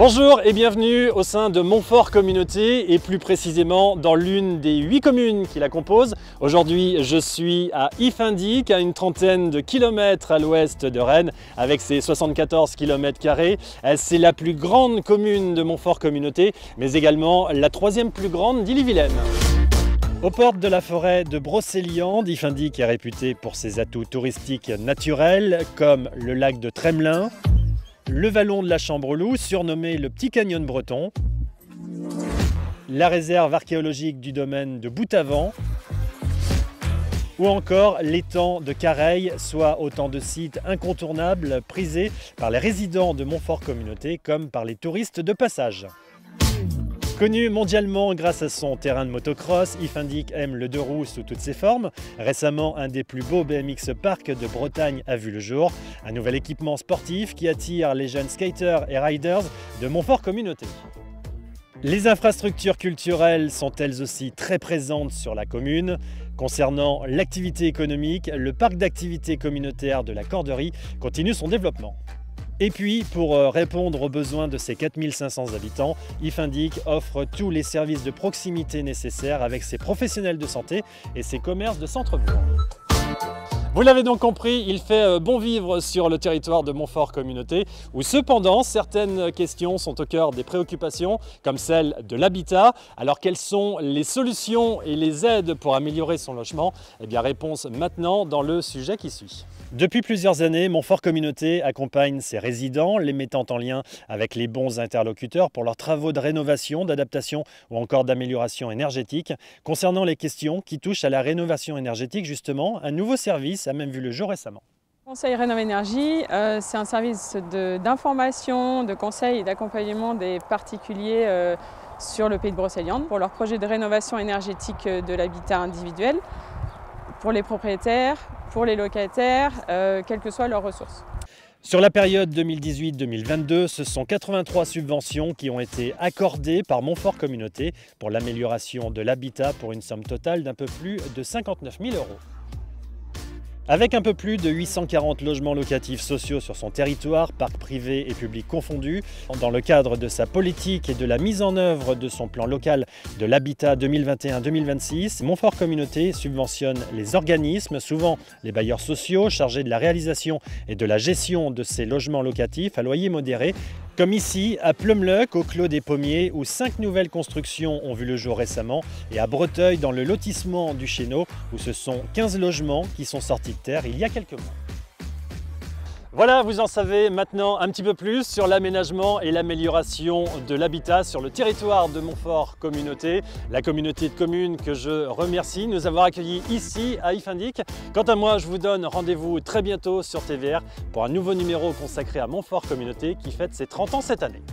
Bonjour et bienvenue au sein de Montfort Communauté et plus précisément dans l'une des 8 communes qui la composent. Aujourd'hui, je suis à Iffindic, à une trentaine de kilomètres à l'ouest de Rennes, avec ses 74 km². C'est la plus grande commune de Montfort Communauté, mais également la troisième plus grande d'Ille-et-Vilaine. Aux portes de la forêt de Brocéliande, Iffindic est réputé pour ses atouts touristiques naturels comme le lac de Tremelin, le vallon de la Chambreloup, surnommé le Petit Canyon breton, la réserve archéologique du domaine de Boutavant, ou encore l'étang de Careil, soit autant de sites incontournables prisés par les résidents de Montfort Communauté comme par les touristes de passage. Connu mondialement grâce à son terrain de motocross, Iffindic aime le deux roues sous toutes ses formes. Récemment, un des plus beaux BMX parcs de Bretagne a vu le jour. Un nouvel équipement sportif qui attire les jeunes skaters et riders de Montfort Communauté. Les infrastructures culturelles sont elles aussi très présentes sur la commune. Concernant l'activité économique, le parc d'activités communautaires de la Corderie continue son développement. Et puis, pour répondre aux besoins de ses 4500 habitants, Iffindic offre tous les services de proximité nécessaires avec ses professionnels de santé et ses commerces de centre-bourg. Vous l'avez donc compris, il fait bon vivre sur le territoire de Montfort Communauté, où cependant certaines questions sont au cœur des préoccupations, comme celle de l'habitat. Alors quelles sont les solutions et les aides pour améliorer son logement? Eh bien, réponse maintenant dans le sujet qui suit. Depuis plusieurs années, Montfort Communauté accompagne ses résidents, les mettant en lien avec les bons interlocuteurs pour leurs travaux de rénovation, d'adaptation ou encore d'amélioration énergétique. Concernant les questions qui touchent à la rénovation énergétique, justement, un nouveau service a même vu le jour récemment. Conseil Rénov' Énergie, c'est un service d'information, de conseil et d'accompagnement des particuliers sur le pays de Brocéliande pour leur projet de rénovation énergétique de l'habitat individuel, pour les propriétaires, pour les locataires, quelles que soient leurs ressources. Sur la période 2018-2022, ce sont 83 subventions qui ont été accordées par Montfort Communauté pour l'amélioration de l'habitat pour une somme totale d'un peu plus de 59 000 €. Avec un peu plus de 840 logements locatifs sociaux sur son territoire, parcs privés et publics confondus, dans le cadre de sa politique et de la mise en œuvre de son plan local de l'habitat 2021-2026, Montfort Communauté subventionne les organismes, souvent les bailleurs sociaux, chargés de la réalisation et de la gestion de ces logements locatifs à loyer modéré, comme ici à Plumleuc, au Clos des Pommiers, où 5 nouvelles constructions ont vu le jour récemment, et à Breteuil, dans le lotissement du Chéneau, où ce sont 15 logements qui sont sortis de terre il y a quelques mois. Voilà, vous en savez maintenant un petit peu plus sur l'aménagement et l'amélioration de l'habitat sur le territoire de Montfort Communauté, la communauté de communes que je remercie de nous avoir accueillis ici à Iffindic. Quant à moi, je vous donne rendez-vous très bientôt sur TVR pour un nouveau numéro consacré à Montfort Communauté qui fête ses 30 ans cette année.